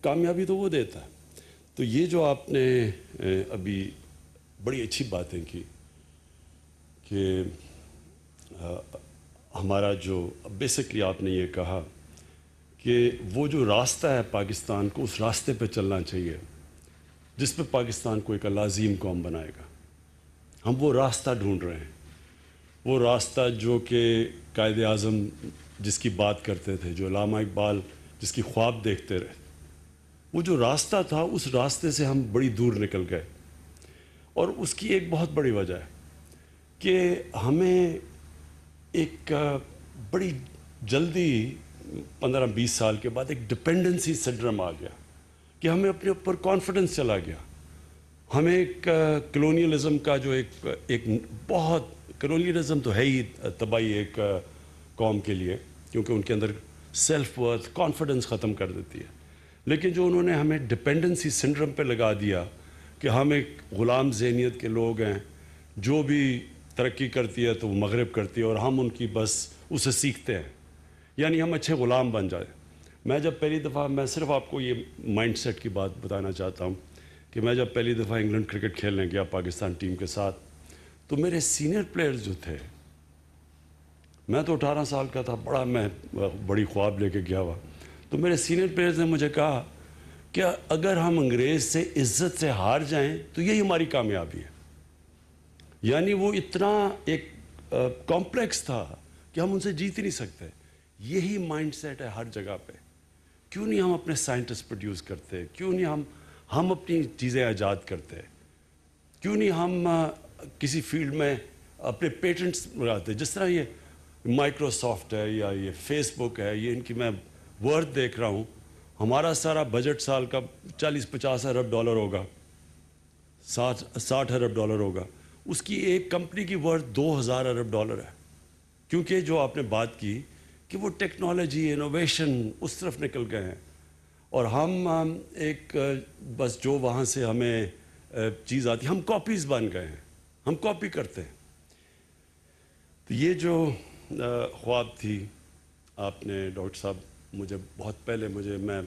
کامیابی تو وہ دیتا ہے. تو یہ جو آپ نے ابھی بڑی اچھی باتیں کی کہ ہمارا جو بیسکلی آپ نے یہ کہا کہ وہ جو راستہ ہے پاکستان کو اس راستے پہ چلنا چاہیے جس پہ پاکستان کو ایک عظیم قوم بنائے گا. ہم وہ راستہ ڈھونڈ رہے ہیں, وہ راستہ جو کہ قائد اعظم جس کی بات کرتے تھے, جو علامہ اقبال جس کی خواب دیکھتے رہے, وہ جو راستہ تھا اس راستے سے ہم بڑی دور نکل گئے. اور اس کی ایک بہت بڑی وجہ ہے کہ ہمیں ایک بڑی جلدی 15-20 سال کے بعد ایک ڈپینڈنسی سنڈرم آ گیا کہ ہمیں اپنے اوپر کانفیڈنس چلا گیا. ہمیں ایک کلونیلزم کا جو ایک بہت کلونیلزم تو ہے ہی تباہی ایک قوم کے لیے, کیونکہ ان کے اندر سیلف ورتھ کانفیڈنس ختم کر دیتی ہے. لیکن جو انہوں نے ہمیں ڈپینڈنسی سنڈرم پہ لگا دیا کہ ہم ایک غلام ذہنیت کے لوگ ہیں, جو بھی ترقی کرتی ہے تو وہ مغرب کرتی ہے اور ہم ان کی بس اسے سیکھتے ہیں, یعنی ہم اچھے غلام بن جائیں. میں جب پہلی دفعہ, میں صرف آپ کو یہ مائنڈ سیٹ کی بات بتانا چاہتا ہوں کہ میں جب پہلی دفعہ انگلینڈ کرکٹ کھیلنے گیا پاکستان ٹیم کے ساتھ, تو میرے سینئر پلیئرز جو تھے, میں تو 18 سال کا تھا, میں بڑی خواب لے کے گیا ہوا, تو میرے سینئر پلیئرز نے مجھے کہا کہ اگر ہم انگریز سے عزت سے ہار جائیں تو یہی ہماری کامیابی ہے. یعنی وہ اتنا ایک کمپلیکس تھا کہ ہم ان سے جیت ہی نہیں سکتے. یہی مائنڈ سیٹ ہے ہر جگہ پہ. کیوں نہیں ہم اپنے سائنٹسٹ پروڈیوس کرتے, کیوں نہیں ہم اپنی چیزیں ایجاد کرتے, کیوں نہیں ہم کسی فیلڈ میں اپنے پیٹنٹس بناتے. جس طرح یہ مائکروسافٹ ہے یا یہ فیس بک ہے, یہ ان کی میں ورتھ دیکھ رہا ہوں, ہمارا سارا بجٹ سال کا 40-50 ارب ڈالر ہوگا, 60 ارب ڈالر ہوگا. اس کی ایک کمپنی کی ورتھ 2000 ارب ڈالر ہے. کیونکہ جو آپ نے بات کی کہ وہ ٹیکنالوجی انوویشن اس طرف نکل گئے ہیں, اور ہم ایک بس جو وہاں سے ہمیں چیز آتی ہے, ہم کاپیز بن گئے ہیں, ہم کاپی کرتے ہیں. تو یہ جو خواب تھی آپ نے ڈاکٹر صاحب, مجھے بہت پہلے میں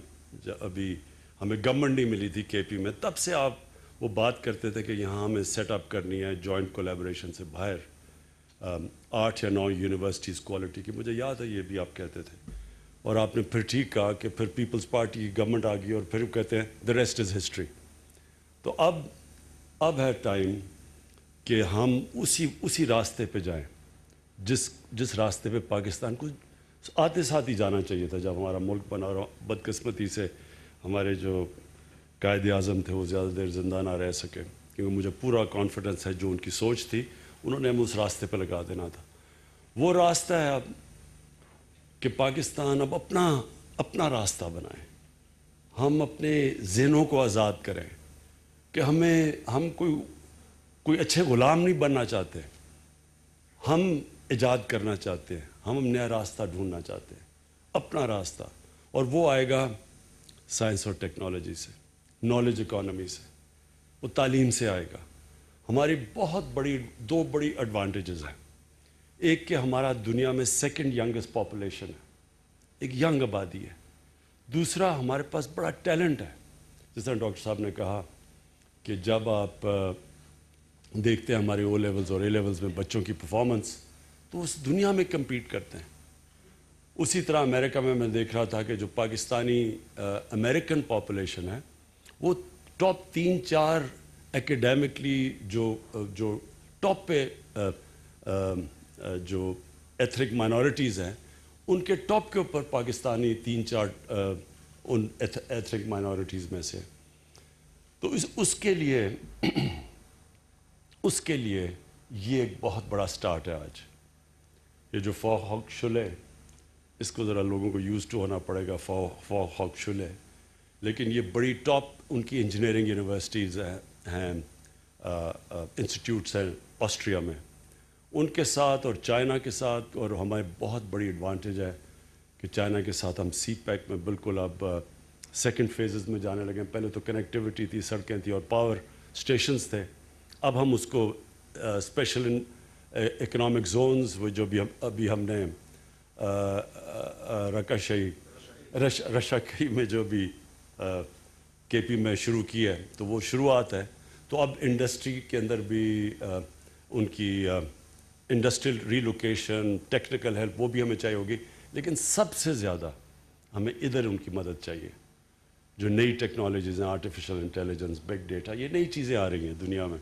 ابھی ہمیں گورنمنٹ نہیں ملی تھی کے پی میں, تب سے آپ وہ بات کرتے تھے کہ یہاں ہمیں سیٹ اپ کرنی ہے جوائنٹ کولیبریشن سے باہر 8 یا 9 یونیورسٹیز کوالٹی کی. مجھے یاد ہے یہ بھی آپ کہتے تھے, اور آپ نے پھر ٹھیک کہا کہ پھر پیپلز پارٹی کی گورنمنٹ آ گئی اور پھر کہتے ہیں دا ریسٹ از ہسٹری. تو اب ہے ٹائم کہ ہم اسی راستے پہ جائیں جس راستے پہ پاکستان کو آتے ساتھ ہی جانا چاہیے تھا جب ہمارا ملک بنا. اور بدقسمتی سے ہمارے جو قائد اعظم تھے وہ زیادہ دیر زندہ نہ رہ سکے, کیونکہ مجھے پورا کانفیڈنس ہے جو ان کی سوچ تھی انہوں نے ہمیں اس راستے پہ لگا دینا تھا. وہ راستہ ہے اب کہ پاکستان اب اپنا راستہ بنائے, ہم اپنے ذہنوں کو آزاد کریں کہ ہم کوئی اچھے غلام نہیں بننا چاہتے, ہم ایجاد کرنا چاہتے ہیں, ہم نیا راستہ ڈھونڈنا چاہتے ہیں, اپنا راستہ. اور وہ آئے گا سائنس اور ٹیکنالوجی سے, نالج اکانومی سے, وہ تعلیم سے آئے گا. ہماری دو بڑی ایڈوانٹیجز ہیں. ایک کہ ہمارا دنیا میں سیکنڈ ینگسٹ پاپولیشن ہے, ایک ینگ آبادی ہے. دوسرا ہمارے پاس بڑا ٹیلنٹ ہے. جس طرح ڈاکٹر صاحب نے کہا کہ جب آپ دیکھتے ہیں ہمارے او لیولز اور اے لیولز میں بچوں کی پرفارمنس, تو اس دنیا میں کمپیٹ کرتے ہیں. اسی طرح امریکہ میں دیکھ رہا تھا کہ جو پاکستانی امریکن پاپولیشن ہے وہ ٹاپ 3-4 ایکیڈیمکلی جو ٹاپ پہ جو ایتھنک مائنورٹیز ہیں ان کے ٹاپ کے اوپر پاکستانی 3-4 ان ایتھنک مائنورٹیز میں سے. تو اس کے لیے یہ ایک بہت بڑا سٹارٹ ہے. آج یہ جو فوقشلے, اس کو ذرا لوگوں کو یوز ٹو ہونا پڑے گا, فوقشلے, لیکن یہ بڑی ٹاپ ان کی انجینئرنگ یونیورسٹیز ہیں, انسٹیٹیوٹس ہیں آسٹریا میں, ان کے ساتھ اور چائنا کے ساتھ. اور ہماری بہت بڑی ایڈوانٹیج ہے کہ چائنا کے ساتھ ہم سی پیک میں بالکل اب سیکنڈ فیزز میں جانے لگے. پہلے تو کنیکٹیوٹی تھی, سڑکیں تھیں اور پاور اسٹیشنز تھے, اب ہم اس کو اسپیشل اکنامک زونز وہ جو بھی ابھی ہم نے رشا کہی میں جو بھی کے پی میں شروع کی ہے، تو وہ شروعات ہے. تو اب انڈسٹری کے اندر بھی ان کی انڈسٹریل ریلوکیشن، ٹیکنیکل ہیلپ وہ بھی ہمیں چاہیے ہوگی، لیکن سب سے زیادہ ہمیں ادھر ان کی مدد چاہیے. جو نئی ٹیکنالوجیز ہیں، آرٹیفیشل انٹیلیجنس، بگ ڈیٹا، یہ نئی چیزیں آ رہی ہیں دنیا میں،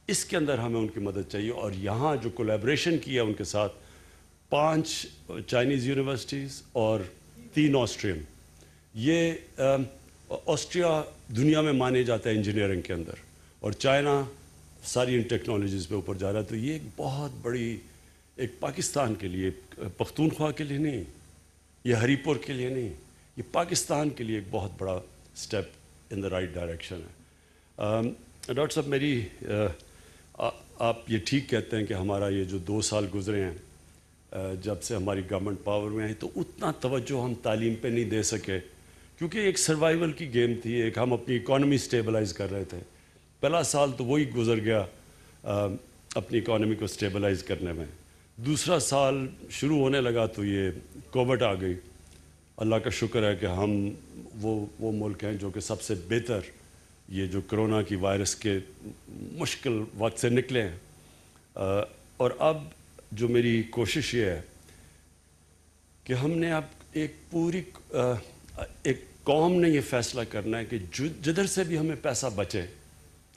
اس کے اندر ہمیں ان کی مدد چاہیے. اور یہاں جو کولیبریشن کی ہے ان کے ساتھ 5 چائنیز یونیورسٹیز اور 3 آسٹرین. یہ آسٹریا دنیا میں مانے جاتا ہے انجینئرنگ کے اندر، اور چائنا ساری ان ٹیکنالوجیز پہ اوپر جا رہا ہے. تو یہ ایک بہت بڑی، ایک پاکستان کے لیے، پختونخوا کے لیے نہیں، یہ ہری پور کے لیے نہیں، یہ پاکستان کے لیے ایک بہت بڑا step in the right direction ہے. ڈاکٹر صاحب، میری آپ یہ ٹھیک کہتے ہیں کہ ہمارا یہ جو 2 سال گزرے ہیں جب سے ہماری گورنمنٹ پاور میں ہے، تو اتنا توجہ ہم تعلیم پہ نہیں دے سکے، کیونکہ ایک سروائیول کی گیم تھی. ایک ہم اپنی اکانومی سٹیبلائز کر رہے تھے. پہلا سال تو وہی گزر گیا اپنی اکانومی کو سٹیبلائز کرنے میں. دوسرا سال شروع ہونے لگا تو یہ کووڈ آ گئی. اللہ کا شکر ہے کہ ہم وہ ملک ہیں جو کہ سب سے بہتر یہ جو کرونا کی وائرس کے مشکل وقت سے نکلے ہیں. اور اب جو میری کوشش یہ ہے کہ ہم نے اب ایک قوم نے یہ فیصلہ کرنا ہے کہ جدھر سے بھی ہمیں پیسہ بچے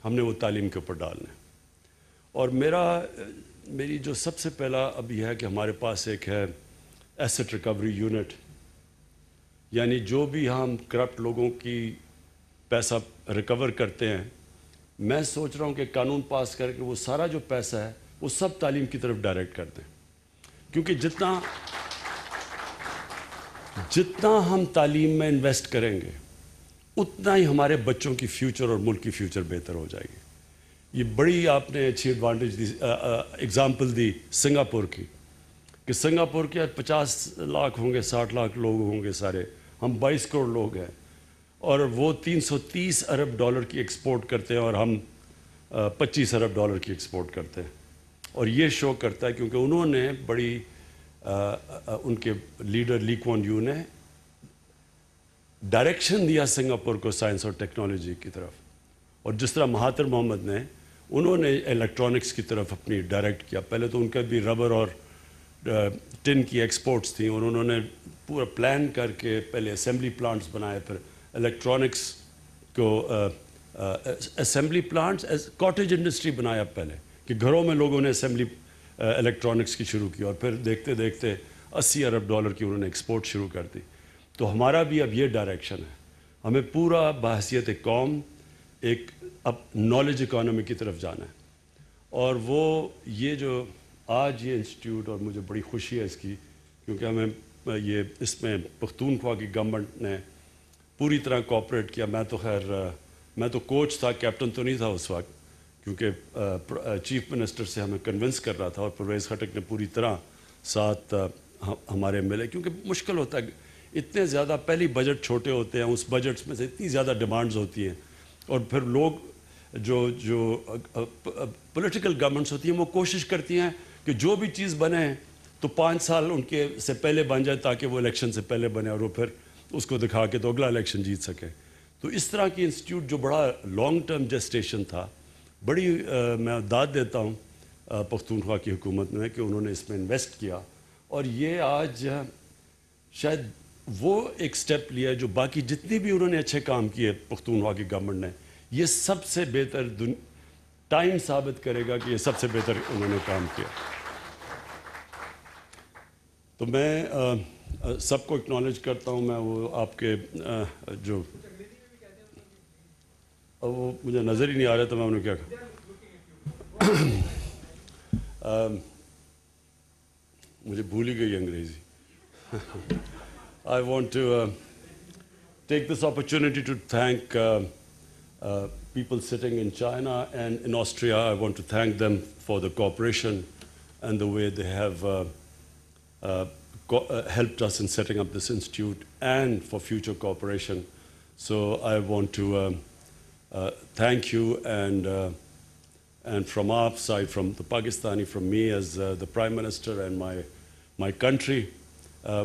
ہم نے وہ تعلیم کے اوپر ڈالنا ہے. اور میری جو سب سے پہلا اب یہ ہے کہ ہمارے پاس ایک ہے ایسٹ ریکوری یونٹ، یعنی جو بھی ہم کرپٹ لوگوں کی پیسہ ریکور کرتے ہیں، میں سوچ رہا ہوں کہ قانون پاس کر کے وہ سارا جو پیسہ ہے وہ سب تعلیم کی طرف ڈائریکٹ کر دیں. کیونکہ جتنا ہم تعلیم میں انویسٹ کریں گے اتنا ہی ہمارے بچوں کی فیوچر اور ملک کی فیوچر بہتر ہو جائے گی. یہ بڑی آپ نے اچھی ایڈوانٹیج دی، ایگزامپل دی سنگاپور کی، کہ سنگاپور کے 50 لاکھ ہوں گے، 60 لاکھ لوگ ہوں گے سارے، ہم 22 کروڑ لوگ ہیں، اور وہ 330 ارب ڈالر کی ایکسپورٹ کرتے ہیں اور ہم 25 ارب ڈالر کی ایکسپورٹ کرتے ہیں. اور یہ شو کرتا ہے کیونکہ انہوں نے بڑی ان کے لیڈر لی کوان یو نے ڈائریکشن دیا سنگاپور کو سائنس اور ٹیکنالوجی کی طرف. اور جس طرح مہاتر محمد نے، انہوں نے الیکٹرانکس کی طرف اپنی ڈائریکٹ کیا. پہلے تو ان کا بھی ربر اور ٹن کی ایکسپورٹس تھیں، اور انہوں نے پورا پلان کر کے پہلے اسمبلی پلانٹس بنائے، پھر الیکٹرانکس کو اسمبلی پلانٹس، کاٹیج انڈسٹری بنایا پہلے، کہ گھروں میں لوگوں نے اسمبلی الیکٹرانکس کی شروع کی، اور پھر دیکھتے دیکھتے 80 ارب ڈالر کی انہوں نے ایکسپورٹ شروع کر دی. تو ہمارا بھی اب یہ ڈائریکشن ہے، ہمیں پورا بحیثیت قوم ایک اب نالج اکانومی کی طرف جانا ہے. اور وہ یہ جو آج یہ انسٹیٹیوٹ، اور مجھے بڑی خوشی ہے اس کی، کیونکہ ہمیں اس میں پختونخوا کی گورنمنٹ نے پوری طرح کوآپریٹ کیا. میں تو کوچ تھا، کیپٹن تو نہیں تھا اس وقت، کیونکہ چیف منسٹر سے ہمیں کنونس کر رہا تھا، اور پرویز خٹک نے پوری طرح ساتھ ہمارے ملے، کیونکہ مشکل ہوتا ہے، اتنے زیادہ پہلی بجٹ چھوٹے ہوتے ہیں، اس بجٹس میں سے اتنی زیادہ ڈیمانڈز ہوتی ہیں، اور پھر لوگ جو پولیٹیکل گورنمنٹس ہوتی ہیں وہ کوشش کرتی ہیں کہ جو بھی چیز بنے تو 5 سال ان کے سے پہلے بن جائے، تاکہ وہ الیکشن سے پہلے بنے اور وہ پھر اس کو دکھا کے تو اگلا الیکشن جیت سکے. تو اس طرح کی انسٹیٹیوٹ جو بڑا لانگ ٹرم جسٹیشن تھا، بڑی میں داد دیتا ہوں پختونخوا کی حکومت میں کہ انہوں نے اس میں انویسٹ کیا. اور یہ آج شاید وہ ایک سٹیپ لیا ہے جو باقی جتنی بھی انہوں نے اچھے کام کیے پختونخوا کی گورنمنٹ نے، یہ سب سے بہتر ٹائم ثابت کرے گا کہ یہ سب سے بہتر انہوں نے کام کیا. تو میں سب کو اکنالج کرتا ہوں. میں وہ آپ کے جو وہ مجھے نظر ہی نہیں آ رہا، تو میں انہوں نے کیا کہا، مجھے بھول ہی گئی انگریزی. I want to take this opportunity to thank people sitting in China and in Austria. I want to thank them for the cooperation and the way they have helped us in setting up this institute and for future cooperation. So I want to thank you, and from our side, from the Pakistani, from me as the Prime Minister and my country,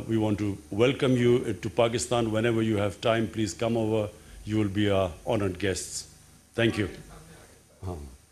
we want to welcome you to Pakistan. Whenever you have time, please come over. you will be our honored guests. Thank you.